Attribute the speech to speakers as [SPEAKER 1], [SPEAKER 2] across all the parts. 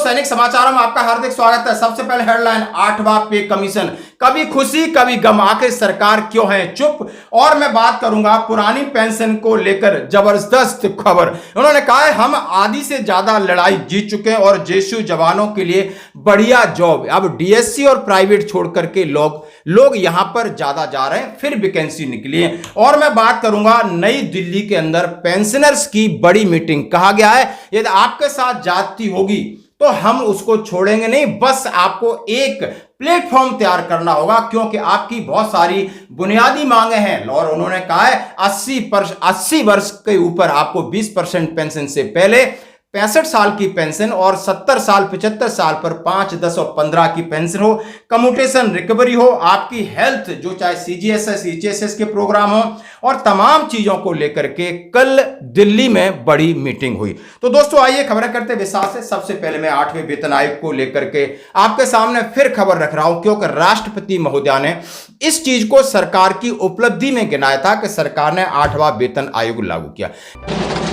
[SPEAKER 1] सैनिक समाचारों में आपका हार्दिक स्वागत है। सबसे पहले हेडलाइन, 8वां पे कमीशन, कभी खुशी कभी गम, आखिर सरकार क्यों है चुप। और मैं बात करूंगा पुरानी पेंशन को लेकर जबरदस्त खबर। उन्होंने कहा है हम आधी से ज्यादा लड़ाई जीत चुके हैं और जेएसयू जवानों के लिए बढ़िया जॉब। अब डीएससी और प्राइवेट छोड़ करके लोग यहां पर ज्यादा जा रहे हैं, फिर वैकेंसी निकली है। और मैं बात करूंगा नई दिल्ली के अंदर पेंशनर्स की बड़ी मीटिंग। कहा गया है यदि आपके साथ जाति होगी तो हम उसको छोड़ेंगे नहीं, बस आपको एक प्लेटफॉर्म तैयार करना होगा क्योंकि आपकी बहुत सारी बुनियादी मांगे हैं। और उन्होंने कहा है 80 वर्ष के ऊपर आपको 20% पेंशन से पहले, 65 साल की पेंशन और 70 साल 75 साल पर 5, 10 और 15 की पेंशन हो, कम्यूटेशन रिकवरी हो, आपकी हेल्थ जो चाहे सीजीएसएस सीजीएसएस के प्रोग्राम हो, और तमाम चीजों को लेकर के कल दिल्ली में बड़ी मीटिंग हुई। तो दोस्तों आइए खबरें करते विस्तार से। सबसे पहले मैं 8वें वेतन आयोग को लेकर के आपके सामने फिर खबर रख रहा हूं क्योंकि राष्ट्रपति महोदया ने इस चीज को सरकार की उपलब्धि में गिनाया था कि सरकार ने 8वां वेतन आयोग लागू किया।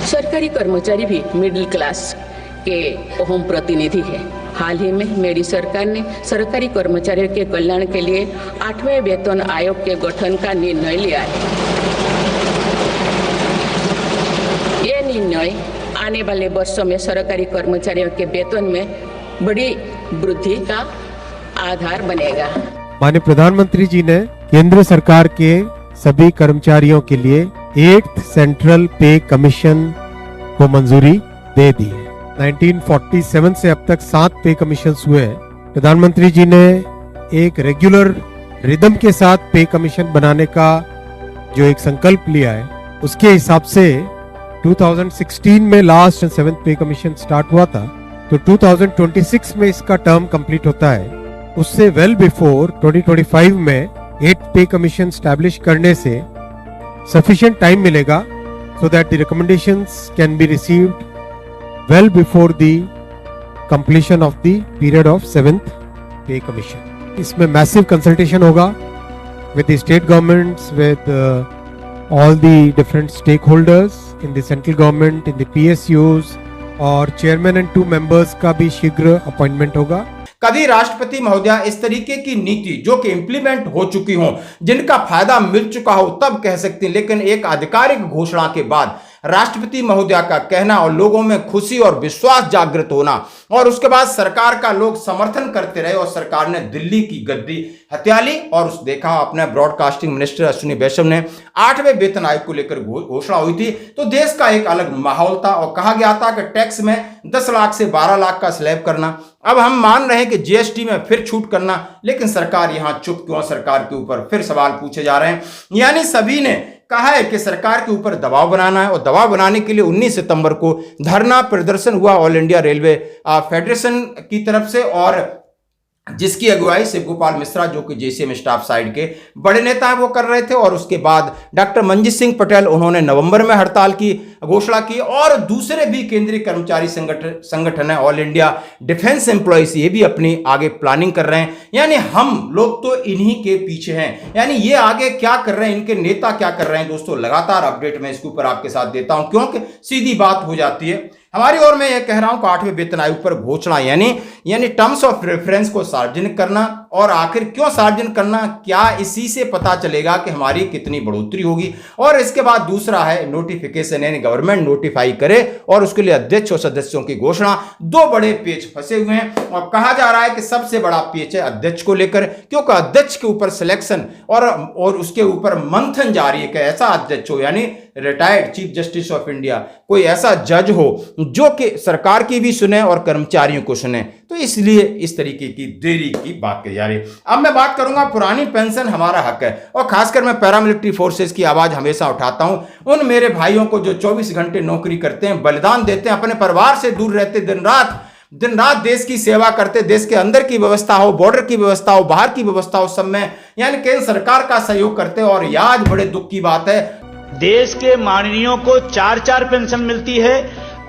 [SPEAKER 2] सरकारी कर्मचारी भी मिडिल क्लास के अहम प्रतिनिधि है। हाल ही में मेरी सरकार ने सरकारी कर्मचारियों के कल्याण के लिए 8वें वेतन आयोग के गठन का निर्णय लिया है। ये निर्णय आने वाले वर्षों में सरकारी कर्मचारियों के वेतन में बड़ी वृद्धि का आधार बनेगा।
[SPEAKER 3] माननीय प्रधानमंत्री जी ने केंद्र सरकार के सभी कर्मचारियों के लिए 8th सेंट्रल पे कमीशन को मंजूरी दे दी है। 1947 से अब तक 7 पे कमीशन हुए हैं। प्रधानमंत्री जी ने एक रेगुलर रिदम के साथ पे कमीशन बनाने का जो एक संकल्प लिया है, उसके हिसाब से 2016 में लास्ट एंड 7th पे कमीशन स्टार्ट हुआ था, तो 2026 में इसका टर्म कंप्लीट होता है। उससे वेल बिफोर 2025 में 8th पे कमीशन स्टैब्लिश करने से sufficient time मिलेगा so that the recommendations can be received well before the completion of the period of 7th pay commission. इसमें massive consultation होगा with the state governments, with all the different stakeholders in the central government, in the PSUs, और chairman and 2 members का भी शीघ्र appointment होगा।
[SPEAKER 1] कभी राष्ट्रपति महोदया इस तरीके की नीति जो कि इंप्लीमेंट हो चुकी हो, जिनका फायदा मिल चुका हो, तब कह सकती हैं, लेकिन एक आधिकारिक घोषणा के बाद राष्ट्रपति महोदया का कहना और लोगों में खुशी और विश्वास जागृत होना और उसके बाद सरकार का लोग समर्थन करते रहे और सरकार ने दिल्ली की गद्दी हत्या ली। और उस देखा अपने ब्रॉडकास्टिंग मिनिस्टर अश्विनी वैष्णव ने 8वें वेतन आयोग को लेकर घोषणा हुई थी तो देश का एक अलग माहौल था और कहा गया था कि टैक्स में 10 लाख से 12 लाख का स्लैब करना। अब हम मान रहे हैं कि जीएसटी में फिर छूट करना, लेकिन सरकार यहां चुप क्यों? सरकार के ऊपर फिर सवाल पूछे जा रहे हैं। यानी सभी ने कहा है कि सरकार के ऊपर दबाव बनाना है और दबाव बनाने के लिए 19 सितंबर को धरना प्रदर्शन हुआ ऑल इंडिया रेलवे फेडरेशन की तरफ से, और जिसकी अगुवाई शिव गोपाल मिश्रा जो कि जेसीएम स्टाफ साइड के बड़े नेता हैं वो कर रहे थे। और उसके बाद डॉक्टर मंजीत सिंह पटेल, उन्होंने नवंबर में हड़ताल की घोषणा की और दूसरे भी केंद्रीय कर्मचारी संगठन है ऑल इंडिया डिफेंस एम्प्लॉइज, ये भी अपनी आगे प्लानिंग कर रहे हैं। यानी हम लोग तो इन्हीं के पीछे हैं। यानी ये आगे क्या कर रहे हैं, इनके नेता क्या कर रहे हैं दोस्तों, लगातार अपडेट मैं इसके ऊपर आपके साथ देता हूं क्योंकि सीधी बात हो जाती है। हमारी ओर मैं ये कह रहा हूं कि 8वें वेतन आयोग पर घोषणा यानी टर्म्स ऑफ रेफरेंस को सार्वजनिक करना, और आखिर क्यों सार्वजनिक करना, क्या इसी से पता चलेगा कि हमारी कितनी बढ़ोतरी होगी। और इसके बाद दूसरा है नोटिफिकेशन, यानी गवर्नमेंट नोटिफाई करे और उसके लिए अध्यक्ष और सदस्यों की घोषणा। 2 बड़े पेच फंसे हुए हैं और कहा जा रहा है कि सबसे बड़ा पेच है अध्यक्ष को लेकर, क्योंकि अध्यक्ष के ऊपर सिलेक्शन और उसके ऊपर मंथन जारी है कि ऐसा अध्यक्ष हो, यानी retired chief justice of India, कोई ऐसा जज हो जो कि सरकार की भी सुने और कर्मचारियों को सुने। तो इसलिए इस तरीके की देरी की बात की जा रही है। अब मैं बात करूंगा पुरानी पेंशन हमारा हक है, और खासकर मैं पैरामिलिट्री फोर्सेस की आवाज हमेशा उठाता हूं। उन मेरे भाइयों को जो 24 घंटे नौकरी करते हैं, बलिदान देते हैं, अपने परिवार से दूर रहते, दिन रात देश की सेवा करते, देश के अंदर की व्यवस्था हो, बॉर्डर की व्यवस्था हो, बाहर की व्यवस्था हो, सब में यानी केंद्र सरकार का सहयोग करते। और आज बड़े दुख की बात है,
[SPEAKER 4] देश के माननीयों को 4-4 पेंशन मिलती है,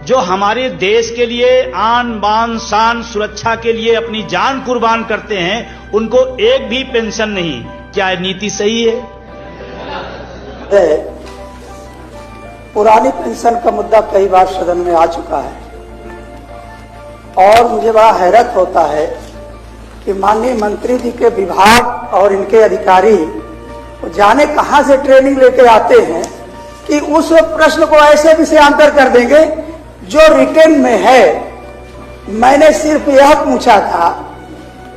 [SPEAKER 4] जो हमारे देश के लिए आन बान शान सुरक्षा के लिए अपनी जान कुर्बान करते हैं, उनको एक भी पेंशन नहीं। क्या नीति सही है?
[SPEAKER 5] पुरानी पेंशन का मुद्दा कई बार सदन में आ चुका है। और मुझे बड़ा हैरत होता है कि माननीय मंत्री जी के विभाग और इनके अधिकारी वो जाने कहां से ट्रेनिंग लेके आते हैं कि उस प्रश्न को ऐसे विषयांतर कर देंगे जो रिटर्न में है। मैंने सिर्फ यह पूछा था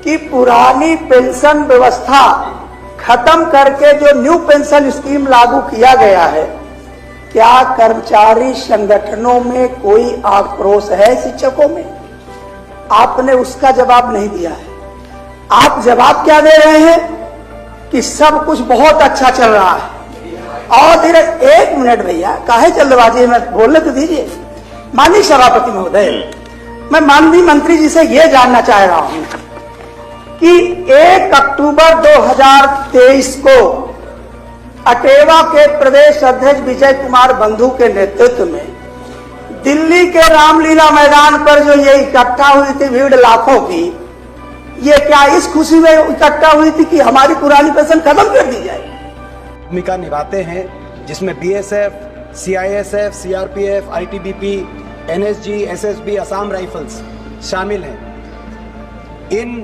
[SPEAKER 5] कि पुरानी पेंशन व्यवस्था खत्म करके जो न्यू पेंशन स्कीम लागू किया गया है, क्या कर्मचारी संगठनों में कोई आक्रोश है शिक्षकों में? आपने उसका जवाब नहीं दिया है। आप जवाब क्या दे रहे हैं कि सब कुछ बहुत अच्छा चल रहा है। और धीरे 1 मिनट भैया, काहे जल्दबाजी में बोलने तो दीजिए। माननीय सभापति महोदय, मैं माननीय मंत्री जी से यह जानना चाह रहा हूं कि 1 अक्टूबर 2023 को अटेवा के प्रदेश अध्यक्ष विजय कुमार बंधु के नेतृत्व में दिल्ली के रामलीला मैदान पर जो ये इकट्ठा हुई थी भीड़ लाखों की, ये क्या इस खुशी में इकट्ठा हुई थी कि हमारी पुरानी पेंशन खत्म कर दी जाए?
[SPEAKER 6] भूमिका निभाते हैं, जिसमें BSF, CISF, CRPF, ITBP, NSG, SSB, Assam rifles शामिल हैं। इन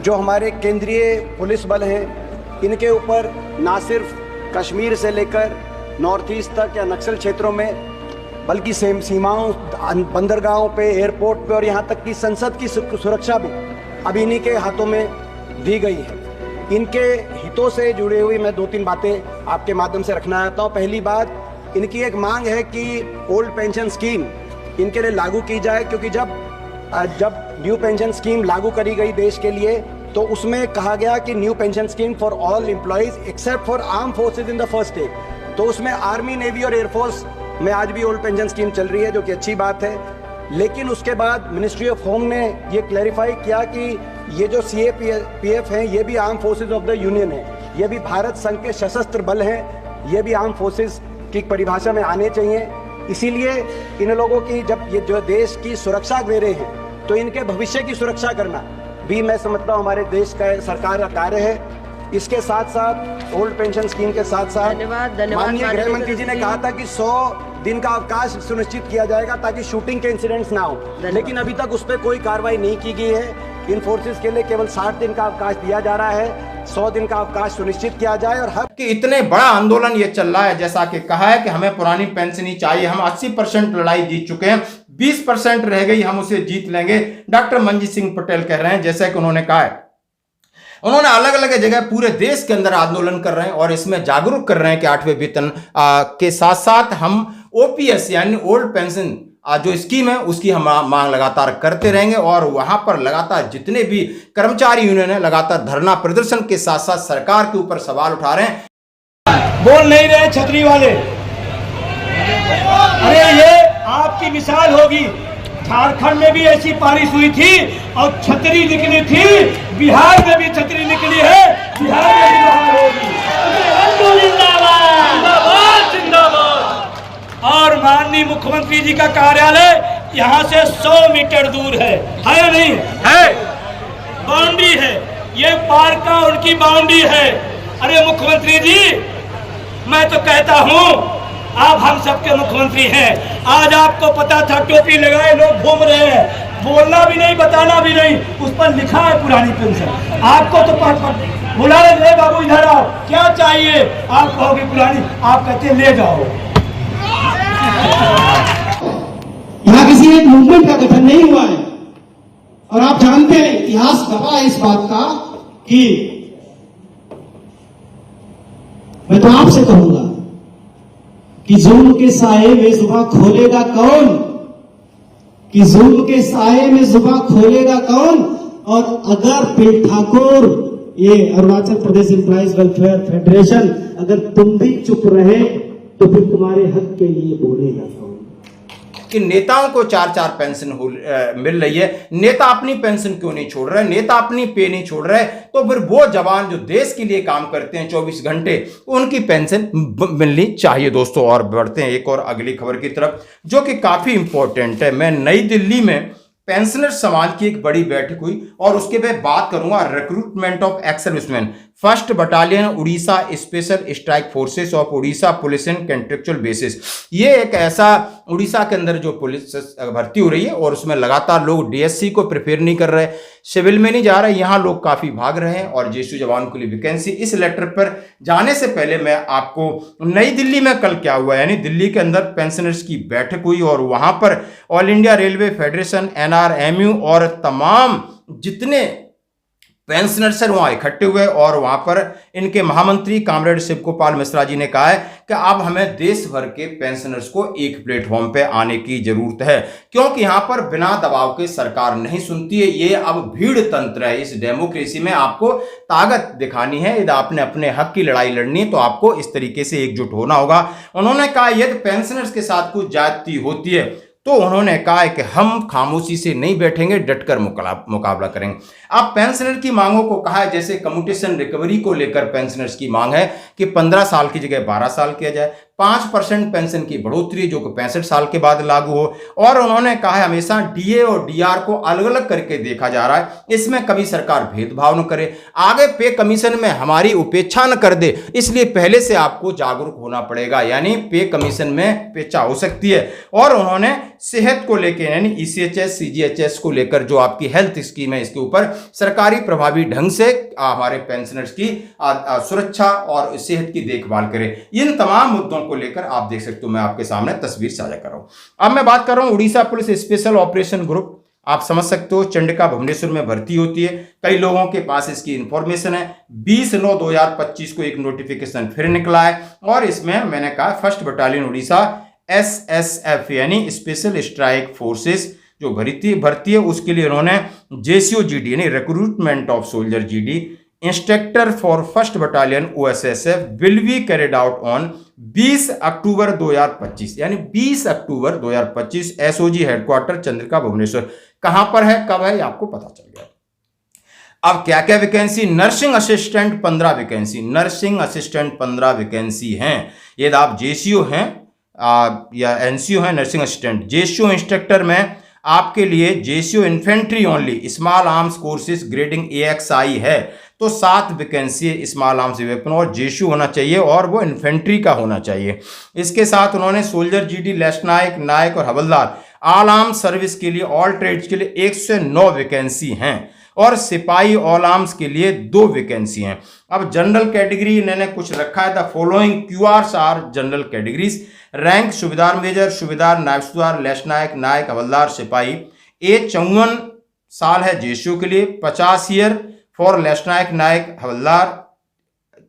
[SPEAKER 6] जो हमारे केंद्रीय पुलिस बल हैं, इनके ऊपर ना सिर्फ कश्मीर से लेकर नॉर्थ ईस्ट तक या नक्सल क्षेत्रों में, बल्कि सीमाओं, बंदरगाहों पे, एयरपोर्ट पे और यहाँ तक कि संसद की सुरक्षा भी अब इन्हीं के हाथों में दी गई है। इनके हितों से जुड़ी हुई मैं 2-3 बातें आपके माध्यम से रखना चाहता हूँ। पहली बात, इनकी एक मांग है कि ओल्ड पेंशन स्कीम इनके लिए लागू की जाए, क्योंकि जब न्यू पेंशन स्कीम लागू करी गई देश के लिए तो उसमें कहा गया कि new pension scheme for all employees except for arm forces in the first stage. तो उसमें आर्मी, नेवी और एयरफोर्स में आज भी ओल्ड पेंशन स्कीम चल रही है, जो कि अच्छी बात है। लेकिन उसके बाद मिनिस्ट्री ऑफ होम ने ये क्लैरिफाई किया कि ये जो सीएपीएफ हैं, ये भी arm forces of the union है, ये भी भारत संघ के सशस्त्र बल हैं, ये भी आर्म फोर्सेज की परिभाषा में आने चाहिए। इसीलिए इन लोगों की, जब ये जो देश की सुरक्षा दे रहे हैं, तो इनके भविष्य की सुरक्षा करना भी मैं समझता हूँ हमारे देश का सरकार का कार्य है। इसके साथ साथ ओल्ड पेंशन स्कीम के साथ साथ माननीय गृह मंत्री जी ने कहा था कि 100 दिन का अवकाश सुनिश्चित किया जाएगा ताकि शूटिंग के इंसिडेंट्स ना हो, लेकिन अभी तक उस पर कोई कार्रवाई नहीं की गई है। इन फोर्सेस के लिए केवल 60 दिन का अवकाश दिया जा रहा है, 100 दिन का अवकाश सुनिश्चित किया जाए। और हर
[SPEAKER 1] कि इतने बड़ा आंदोलन ये चल रहा है, जैसा कि कहा है कि हमें पुरानी पेंशन ही चाहिए। हम 80% लड़ाई जीत चुके हैं, 20% रह गई, हम उसे जीत लेंगे। डॉक्टर मंजीत सिंह पटेल कह रहे हैं, जैसा कि उन्होंने कहा है। उन्होंने अलग अलग जगह पूरे देश के अंदर आंदोलन कर रहे हैं और इसमें जागरूक कर रहे हैं कि 8वें वेतन के साथ साथ हम ओपीएस यानी ओल्ड पेंशन जो स्कीम है उसकी हम मांग लगातार करते रहेंगे। और वहां पर लगातार जितने भी कर्मचारी यूनियन है लगातार धरना प्रदर्शन के साथ साथ सरकार के ऊपर सवाल उठा रहे हैं।
[SPEAKER 7] बोल नहीं रहे छतरी वाले, अरे ये आपकी मिसाल होगी। झारखंड में भी ऐसी बारिश हुई थी और छतरी निकली थी, बिहार में भी छतरी निकली है, बिहार में भी बहार होगी। जिंदाबाद जिंदाबाद। और माननीय मुख्यमंत्री जी का कार्यालय यहाँ से 100 मीटर दूर है या नहीं है? बाउंड्री है, ये पार्क का उनकी बाउंड्री है। अरे मुख्यमंत्री जी, मैं तो कहता हूँ आप हम सबके मुख्यमंत्री हैं। आज आपको पता था टोपी लगाए लोग घूम रहे हैं, बोलना भी नहीं, बताना भी नहीं, उस पर लिखा है पुरानी पेंशन। आपको तो बुला रहे बाबू इधर आओ, क्या चाहिए? आप कहोगे पुरानी, आप कहते ले जाओ।
[SPEAKER 8] यहाँ किसी एक मूवमेंट का गठन नहीं हुआ है और आप जानते हैं इतिहास गवाह है इस बात का कि मैं तो आपसे कहूंगा कि जुल्म के साये में जुबां खोलेगा कौन, कि जुल्म के साये में जुबां खोलेगा कौन। और अगर पिल ठाकुर, ये Arunachal Pradesh employees welfare federation, अगर तुम भी चुप रहे तो फिर तुम्हारे हक के लिए बोलेगा कौन।
[SPEAKER 1] कि नेताओं को 4-4 पेंशन मिल रही है, नेता अपनी पेंशन क्यों नहीं छोड़ रहे, नेता अपनी पे नहीं छोड़ रहे, तो फिर वो जवान जो देश के लिए काम करते हैं 24 घंटे, उनकी पेंशन मिलनी चाहिए दोस्तों। और बढ़ते हैं एक और अगली खबर की तरफ, जो कि काफी इंपॉर्टेंट है। मैं नई दिल्ली में पेंशनर समाज की एक बड़ी बैठक हुई और उसके बाद बात करूंगा recruitment of ex serviceman. First battalion Orissa special strike forces of Orissa police in contractual basis. ये एक ऐसा उड़ीसा के अंदर जो पुलिस भर्ती हो रही है और उसमें लगातार लोग डीएससी को प्रिपेयर नहीं कर रहे, सिविल में नहीं जा रहे, यहाँ लोग काफी भाग रहे हैं और जेएसयू जवान के लिए वैकेंसी। इस लेटर पर जाने से पहले मैं आपको नई दिल्ली में कल क्या हुआ, यानी दिल्ली के अंदर पेंशनर्स की बैठक हुई और वहां पर all India railway federation, NRMU और तमाम जितने पेंशनर्स वहां इकट्ठे हुए और वहां पर इनके महामंत्री कामरेड शिव गोपाल मिश्रा जी ने कहा है कि अब हमें देश भर के पेंशनर्स को एक प्लेटफॉर्म पे आने की जरूरत है, क्योंकि यहां पर बिना दबाव के सरकार नहीं सुनती है। ये अब भीड़ तंत्र है। इस डेमोक्रेसी में आपको ताकत दिखानी है, यदि आपने अपने हक की लड़ाई लड़नी है तो आपको इस तरीके से एकजुट होना होगा। उन्होंने कहा यदि पेंशनर्स के साथ कुछ ज्यादती होती है तो उन्होंने कहा है कि हम खामोशी से नहीं बैठेंगे, डटकर मुकाबला करेंगे। अब पेंशनर की मांगों को कहा है, जैसे कम्यूटेशन रिकवरी को लेकर पेंशनर्स की मांग है कि 15 साल की जगह 12 साल किया जाए, 5% पेंशन की बढ़ोतरी जो कि 65 साल के बाद लागू हो, और उन्होंने कहा है हमेशा डीए और डीआर को अलग अलग करके देखा जा रहा है, इसमें कभी सरकार भेदभाव न करे, आगे पे कमीशन में हमारी उपेक्षा न कर दे, इसलिए पहले से आपको जागरूक होना पड़ेगा, यानी पे कमीशन में उपेक्षा हो सकती है। और उन्होंने सेहत को लेकर यानी ईसीएचएस सीजीएचएस को लेकर जो आपकी हेल्थ स्कीम है इसके ऊपर सरकारी प्रभावी ढंग से हमारे पेंशनर्स की सुरक्षा और सेहत की देखभाल करें। इन तमाम मुद्दों को लेकर आप देख सकते हो मैं आपके सामने तस्वीर साझा कर रहा हूं। अब मैं बात कर रहा हूं Orissa police special operation group. आप समझ सकते हो चंडिका भुवनेश्वर में भर्ती होती है, कई लोगों के पास इसकी इंफॉर्मेशन है। 20/9/2025 को एक नोटिफिकेशन फिर निकला है और इसमें मैंने कहा फर्स्ट बटालियन उड़ीसा एसएसएफ यानी स्पेशल स्ट्राइक फोर्सेस जो भर्ती है उसके लिए उन्होंने जेसीओ जीडी यानी recruitment of soldier GD instructor for first battalion OSSF will be carried out on 20 October 2025 यानी 20 October 2025 SOG headquarter Chandrika Bhubaneswar. कहां पर है, कब है, ये आपको पता चल गया। अब क्या क्या vacancy, nursing assistant 15 vacancy, nursing assistant 15 vacancy हैं। यदि आप जेसीओ हैं या एनसीओ हैं नर्सिंग असिस्टेंट। जेसीओ इंस्ट्रक्टर में आपके लिए JCO infantry only small arms courses grading AXI है तो 7 वैकेंसी स्मॉल आर्म्स वेपन और जेसीओ होना चाहिए और वो इन्फेंट्री का होना चाहिए। इसके साथ उन्होंने सोल्जर जीडी लेफ्टिनेंट नायक और हवलदार ऑल आर्म्स सर्विस के लिए ऑल ट्रेड्स के लिए 109 वैकेंसी हैं और सिपाही ऑल आर्म्स के लिए 2 वैकेंसी हैं। अब जनरल कैटेगरी इन्होंने कुछ रखा है, the following QRs are general categories. Rank Subedar major, Subedar, Naib सूबेदार, लेफ्टिनेंट नायक, हवलदार, सिपाही। एज 54 साल है जेसीओ के लिए, 50 ईयर फॉर लेफ्टिनेंट नायक हवलदार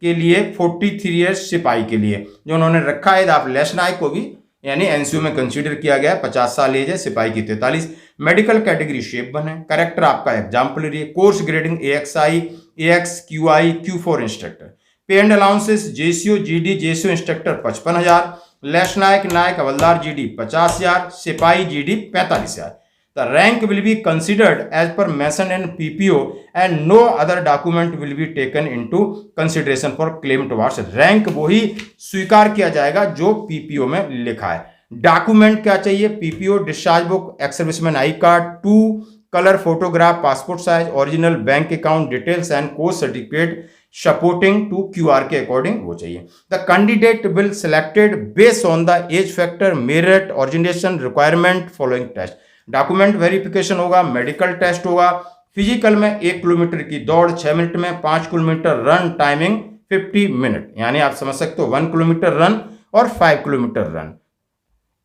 [SPEAKER 1] के लिए, 43 ईयर्स सिपाही के लिए जो उन्होंने रखा है। आप लेफ्टिनेंट को भी यानी एनसीओ में कंसीडर किया गया, 50 साल एज है, सिपाही की 43। मेडिकल कैटेगरी शेप वन है। करेक्टर आपका एग्जाम्पलरी है। Course grading AXI, AX, QI, Q4 instructor. Pay and allowances JCO GD JCO instructor 55,000, lieutenant naik havildar GD 50,000, सिपाही GD 45,000। The rank will be considered as per mention in PPO and no other document will be taken into consideration for claim towards. रैंक वही स्वीकार किया जाएगा जो PPO में लिखा है। डॉक्यूमेंट क्या चाहिए, PPO discharge book, ex serviceman I card, 2 colour photograph, passport size, original bank account details and course certificate supporting to QR के अकॉर्डिंग वो चाहिए। The candidate will selected based on the age factor, merit, organisation requirement following test. Document verification होगा, medical test होगा, physical में 1 kilometre की दौड़ 6 minute में, 5 kilometre run timing 50 minute, यानी आप समझ सकते हो 1 किलोमीटर रन और 5 किलोमीटर रन।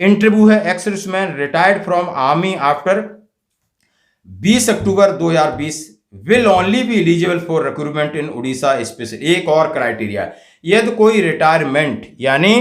[SPEAKER 1] इंटरव्यू है ex serviceman retired from army after 20 October 2020 will only be eligible for recruitment in Orissa special. एक और क्राइटेरिया, यदि कोई रिटायरमेंट यानी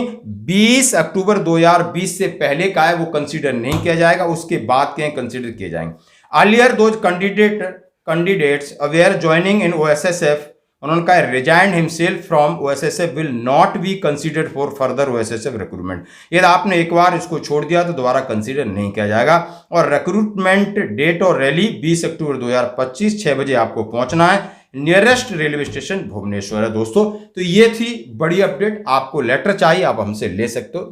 [SPEAKER 1] 20 अक्टूबर 2020 से पहले का है वो कंसीडर नहीं किया जाएगा, उसके बाद के कंसीडर किए जाएंगे। Earlier those candidates aware joining in OSSF उन्होंने कहा resign himself from OSSF will not be considered for further OSSF recruitment. यदि आपने एक बार इसको छोड़ दिया तो दोबारा कंसीडर नहीं किया जाएगा। और रिक्रूटमेंट डेट और रैली 20 अक्टूबर 2025 6 बजे आपको पहुंचना है। नियरेस्ट रेलवे स्टेशन भुवनेश्वर है। दोस्तों तो ये थी बड़ी अपडेट। आपको लेटर चाहिए आप हमसे ले सकते हो।